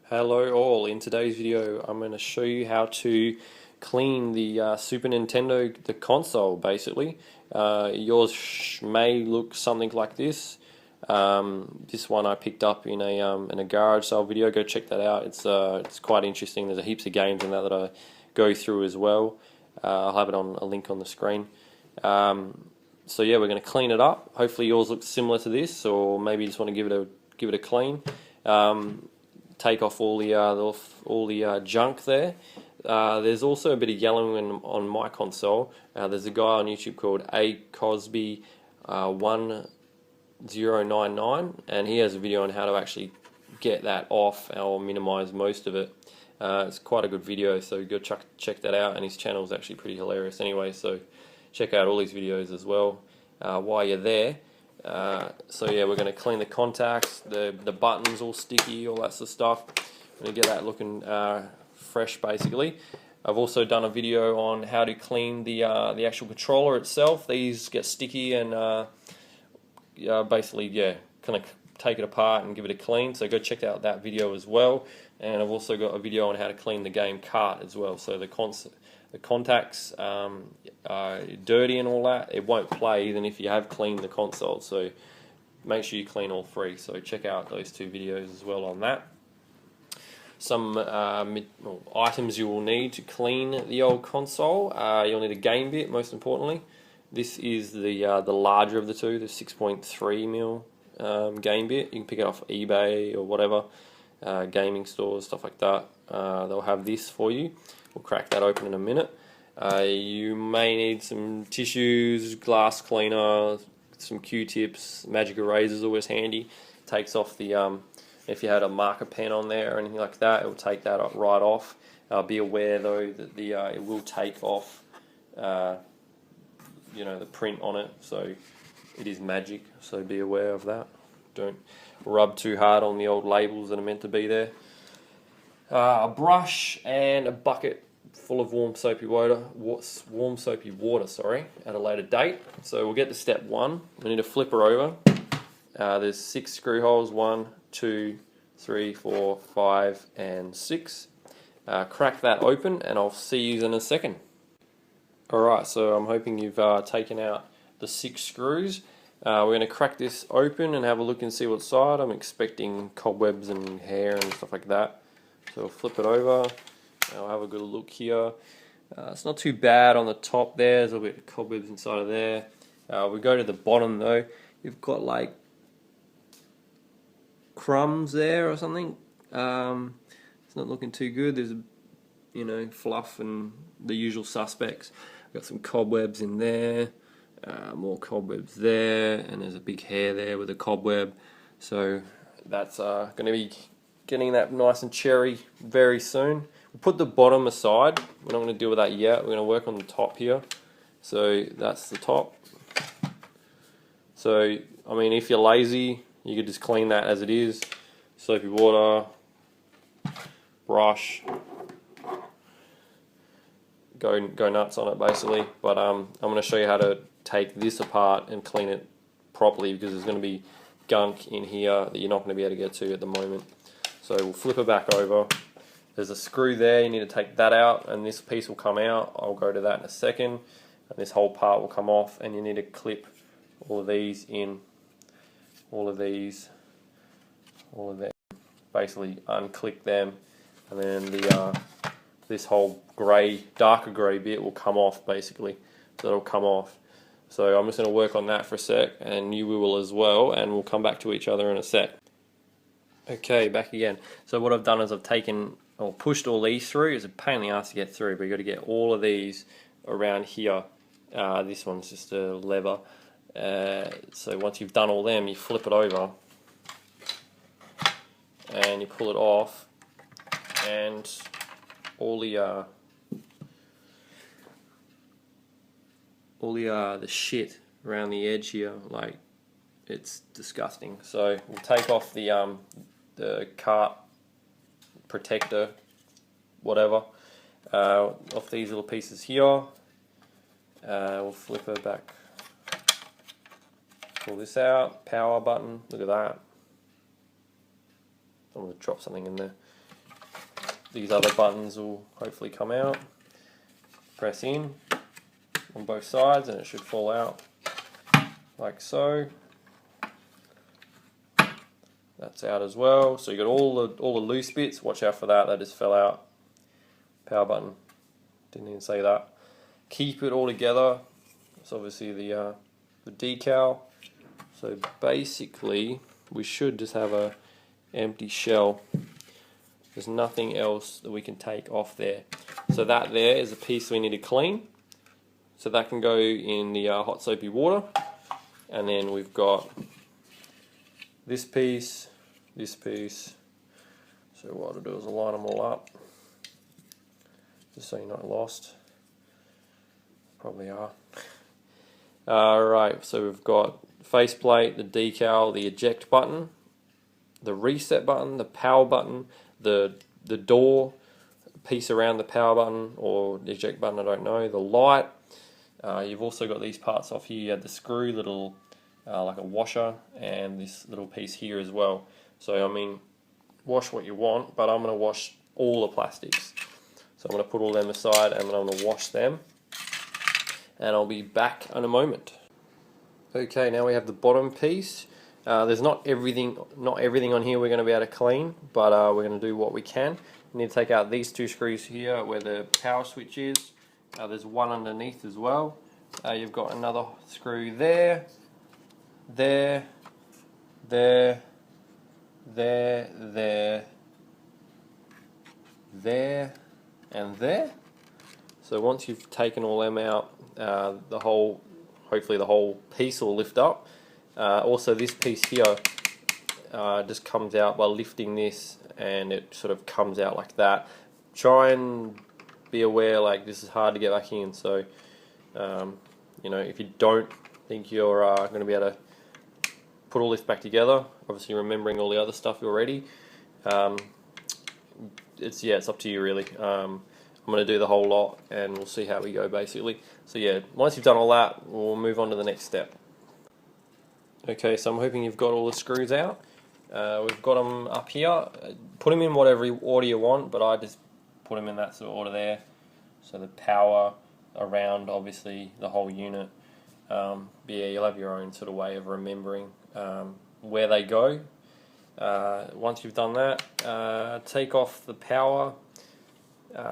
Hello all, in today's video I'm going to show you how to clean the Super Nintendo, the console basically. Yours may look something like this. This one I picked up in a garage sale video. Go check that out. It's quite interesting. There's heaps of games in that I go through as well. I'll have it on a link on the screen. So yeah, we're going to clean it up. Hopefully yours looks similar to this, or maybe you just want to give it a clean. Take off all the junk there. There's also a bit of yellowing on my console. There's a guy on YouTube called acosby1099, and he has a video on how to actually get that off or minimize most of it. It's quite a good video, so go check that out, and his channel is actually pretty hilarious anyway, so check out all his videos as well while you're there. So yeah, we're going to clean the contacts, the buttons all sticky, all that sort of stuff. We're going to get that looking fresh basically. I've also done a video on how to clean the actual controller itself. These get sticky and basically, yeah, kind of take it apart and give it a clean, so go check out that video as well. And I've also got a video on how to clean the game cart as well, so the contacts are dirty and all that, it won't play even if you have cleaned the console, so make sure you clean all three. So check out those two videos as well on that. Some items you will need to clean the old console. You'll need a game bit, most importantly. This is the larger of the two, the 6.3mm game bit. You can pick it off eBay or whatever, gaming stores, stuff like that. They'll have this for you. We'll crack that open in a minute. You may need some tissues, glass cleaner, some Q-tips. Magic eraser is always handy. Takes off the if you had a marker pen on there or anything like that, it will take that right off. Be aware though that it will take off the print on it, so it is magic, so be aware of that. Don't rub too hard on the old labels that are meant to be there. A brush and a bucket full of warm soapy water, at a later date. So we'll get to step one. We need to flip her over. There's 6 screw holes, 1, 2, 3, 4, 5, and 6. Crack that open, and I'll see you in a second. Alright, so I'm hoping you've taken out the 6 screws. We're going to crack this open and have a look and see what's inside. I'm expecting cobwebs and hair and stuff like that. So we'll flip it over. I'll have a good look here. It's not too bad on the top there. There's a little bit of cobwebs inside of there. We go to the bottom though. You've got like crumbs there or something. It's not looking too good. There's fluff and the usual suspects. Got some cobwebs in there. More cobwebs there, and there's a big hair there with a cobweb. So that's going to be getting that nice and cherry very soon. We'll put the bottom aside. We're not going to deal with that yet. We're going to work on the top here. So that's the top. So, I mean, if you're lazy, you could just clean that as it is. Soapy water, brush, go nuts on it basically. But I'm going to show you how to take this apart and clean it properly, because there's going to be gunk in here that you're not going to be able to get to at the moment. So we'll flip it back over. There's a screw there, you need to take that out, and this piece will come out. I'll go to that in a second. And this whole part will come off, and you need to clip all of these in. All of them. Basically unclick them, and then this whole darker grey bit will come off basically. So it'll come off. So I'm just going to work on that for a sec, and you will as well, and we'll come back to each other in a sec. Okay, back again. So what I've done is I've pushed all these through. It's a pain in the ass to get through, but you've got to get all of these around here. This one's just a lever. So once you've done all them, you flip it over and you pull it off, and all the shit around the edge here, like, it's disgusting. So we'll take off the cart protector, whatever, off these little pieces here. We'll flip her back, pull this out, power button, look at that. I'm going to drop something in there. these other buttons will hopefully come out. Press in on both sides and it should fall out like so. That's out as well. So you got all the loose bits. Watch out for that. That just fell out. Power button. Didn't even say that. Keep it all together. It's obviously the decal. So basically, we should just have a empty shell. There's nothing else that we can take off there. So that there is a piece we need to clean. So that can go in the hot soapy water. And then we've got this piece, this piece. So what I'll do is I'll line them all up, just so you're not lost. Probably are. Alright, so we've got faceplate, the decal, the eject button, the reset button, the power button, the door piece around the power button or the eject button, I don't know, the light. You've also got these parts off here. You had the screw, little like a washer, and this little piece here as well. So I mean, wash what you want, but I'm going to wash all the plastics. So I'm going to put all them aside and then I'm going to wash them, and I'll be back in a moment. Okay, now we have the bottom piece. There's not everything on here we're going to be able to clean, but we're going to do what we can. You need to take out these two screws here where the power switch is. There's one underneath as well. You've got another screw there, there, there, and there. So once you've taken all them out, hopefully the whole piece will lift up. Also this piece here just comes out by lifting this, and it sort of comes out like that. Try and be aware, like, this is hard to get back in, so you know, if you don't think you're going to be able to put all this back together, obviously remembering all the other stuff already, it's up to you really. I'm going to do the whole lot and we'll see how we go basically. So yeah, once you've done all that, we'll move on to the next step. Okay, so I'm hoping you've got all the screws out. We've got them up here. Put them in whatever order you want, but I just put them in that sort of order there. So the power around, obviously, the whole unit. But yeah, you'll have your own sort of way of remembering where they go. Once you've done that, take off the power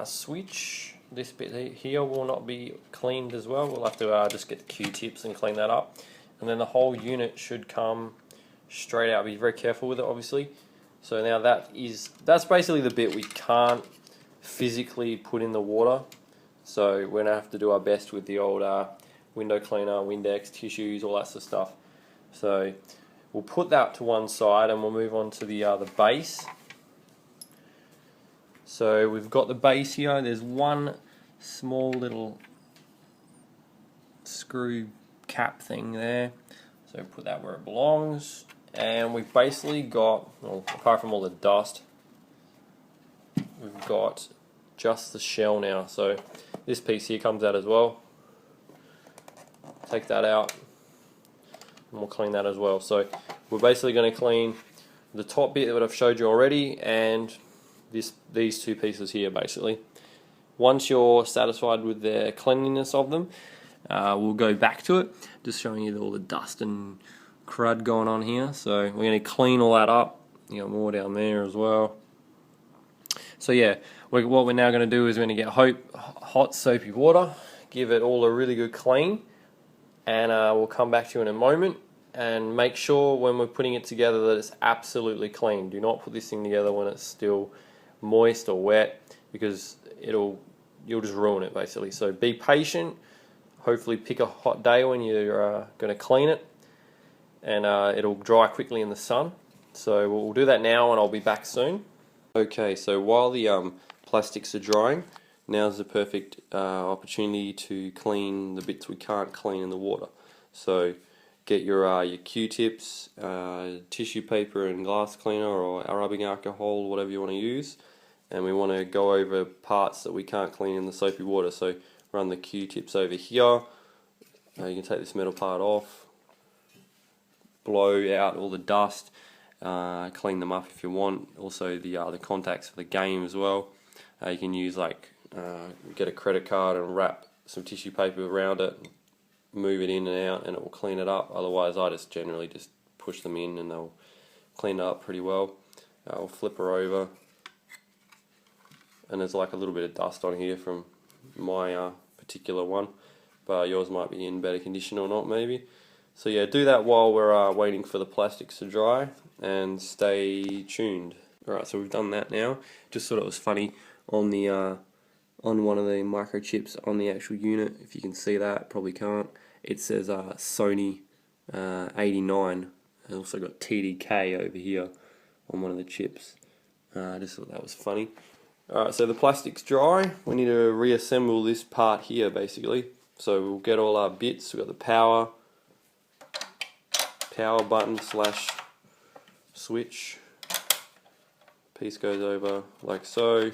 switch. This bit here will not be cleaned as well. We'll have to just get the Q-tips and clean that up. And then the whole unit should come straight out. Be very careful with it, obviously. So now that's basically the bit we can't physically put in the water. So we're going to have to do our best with the old window cleaner, Windex, tissues, all that sort of stuff. So we'll put that to one side and we'll move on to the base. So we've got the base here. There's one small little screw cap thing there. So put that where it belongs. And we've basically got, well, apart from all the dust, we've got just the shell now. So this piece here comes out as well. Take that out and we'll clean that as well. So we're basically going to clean the top bit that I've showed you already and these two pieces here basically. Once you're satisfied with the cleanliness of them, we'll go back to it, just showing you all the dust and crud going on here. So we're going to clean all that up. You got more down there as well. So yeah, what we're now going to do is we're going to get hot soapy water, give it all a really good clean, and we'll come back to you in a moment and make sure when we're putting it together that it's absolutely clean. Do not put this thing together when it's still moist or wet, because you'll just ruin it basically. So be patient. Hopefully pick a hot day when you're going to clean it, and it'll dry quickly in the sun. So we'll do that now and I'll be back soon. Okay, so while the plastics are drying, now's the perfect opportunity to clean the bits we can't clean in the water. So get your Q-tips, tissue paper and glass cleaner, or rubbing alcohol, whatever you want to use, and we want to go over parts that we can't clean in the soapy water. So run the Q-tips over here. You can take this metal part off, blow out all the dust, clean them up if you want. Also the contacts for the game as well. You can use like get a credit card and wrap some tissue paper around it, move it in and out, and it will clean it up. Otherwise, I just generally just push them in and they'll clean it up pretty well. I'll flip her over, and there's like a little bit of dust on here from my particular one, but yours might be in better condition or not, maybe. So yeah, do that while we're waiting for the plastics to dry, and stay tuned. Alright, so we've done that now. Just thought it was funny on the on one of the microchips on the actual unit, if you can see that, probably can't. It says Sony 89. I also got TDK over here on one of the chips. I just thought that was funny. Alright, so the plastic's dry. We need to reassemble this part here basically. So we'll get all our bits. We've got the power button / switch. Piece goes over like so.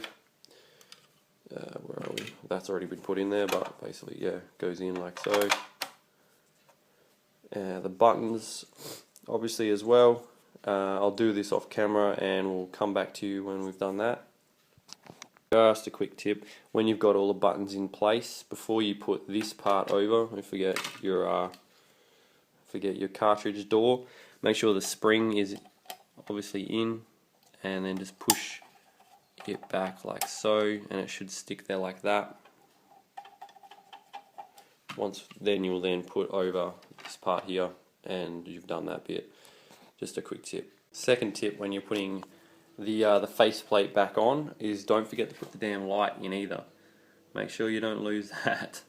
Where are we? That's already been put in there, but basically, yeah, goes in like so. The buttons, obviously, as well. I'll do this off camera and we'll come back to you when we've done that. Just a quick tip, when you've got all the buttons in place, before you put this part over, and forget your cartridge door, make sure the spring is obviously in, and then just push it back like so, and it should stick there like that. Then you'll then put over this part here, and you've done that bit. Just a quick tip. Second tip, when you're putting the faceplate back on, is don't forget to put the damn light in either. Make sure you don't lose that.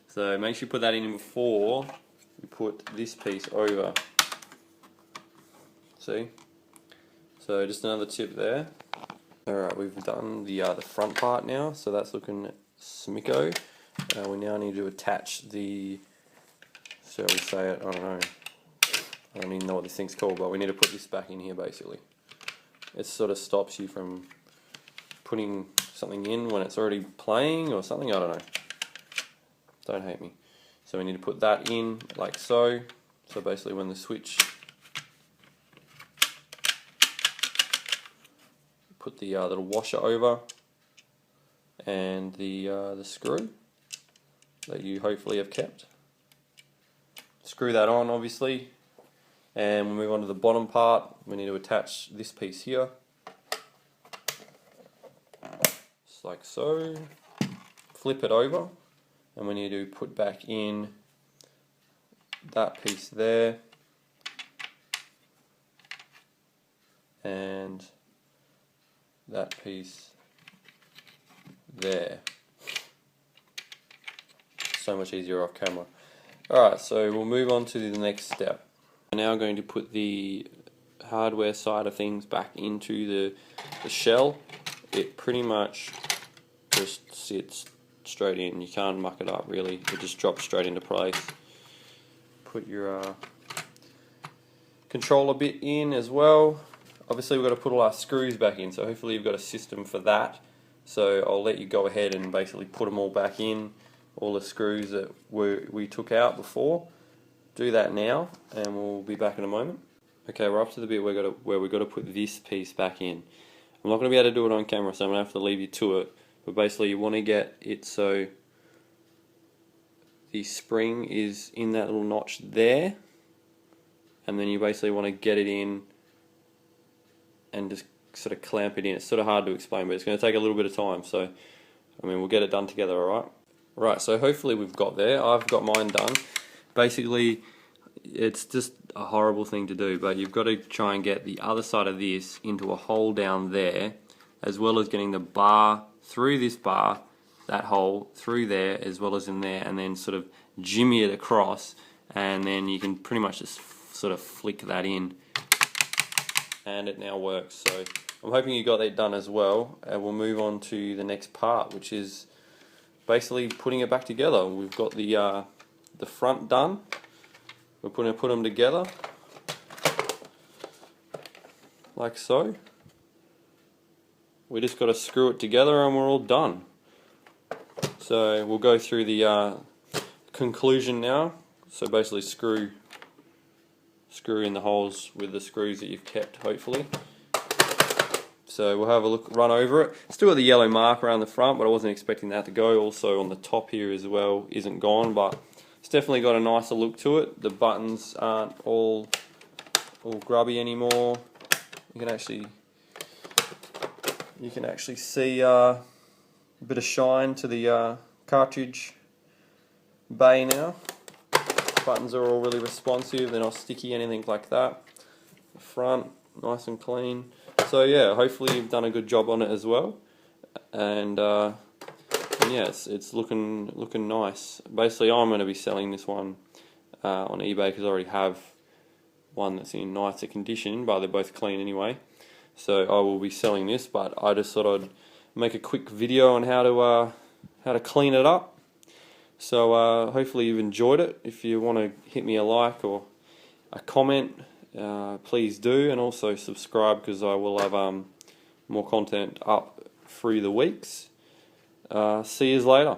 So make sure you put that in before you put this piece over. See? So just another tip there. Alright, we've done the front part now, so that's looking smicko. We now need to attach the, shall we say it, I don't know. I don't even know what this thing's called, but we need to put this back in here basically. It sort of stops you from putting something in when it's already playing or something, I don't know. Don't hate me. So we need to put that in like so. So basically when the switch, put the little washer over, and the screw that you hopefully have kept. Screw that on obviously, and we'll move on to the bottom part. We need to attach this piece here, just like so. Flip it over, and we need to put back in that piece there, and that piece there. So much easier off camera. Alright, so we'll move on to the next step. We're now going to put the hardware side of things back into the shell. It pretty much just sits straight in. You can't muck it up really. It just drops straight into place. Put your controller bit in as well. Obviously we've got to put all our screws back in, so hopefully you've got a system for that. So I'll let you go ahead and basically put them all back in, all the screws that we took out before. Do that now, and we'll be back in a moment. Okay, we're up to the bit where we've got to put this piece back in. I'm not going to be able to do it on camera, so I'm going to have to leave you to it. But basically you want to get it so the spring is in that little notch there, and then you basically want to get it in and just sort of clamp it in. It's sort of hard to explain, but it's going to take a little bit of time, so I mean we'll get it done together, alright? Right, so hopefully we've got there. I've got mine done. Basically it's just a horrible thing to do, but you've got to try and get the other side of this into a hole down there, as well as getting the bar through this bar, that hole through there as well as in there, and then sort of jimmy it across, and then you can pretty much just sort of flick that in, and it now works. So I'm hoping you got that done as well, and we'll move on to the next part, which is basically putting it back together. We've got the front done. We're going to put them together like so. We just got to screw it together and we're all done. So we'll go through the conclusion now. So basically screw in the holes with the screws that you've kept, hopefully. So we'll have a look, run over it. Still got the yellow mark around the front, but I wasn't expecting that to go. Also on the top here as well isn't gone, but it's definitely got a nicer look to it. The buttons aren't all grubby anymore. You can actually see a bit of shine to the cartridge bay now. Buttons are all really responsive, they're not sticky, anything like that. The front, nice and clean. So yeah, hopefully you've done a good job on it as well. And yeah, it's looking nice. Basically, I'm going to be selling this one on eBay because I already have one that's in nicer condition, but they're both clean anyway. So I will be selling this, but I just thought I'd make a quick video on how to clean it up. So hopefully you've enjoyed it. If you want to hit me a like or a comment, please do, and also subscribe because I will have more content up through the weeks. See you later.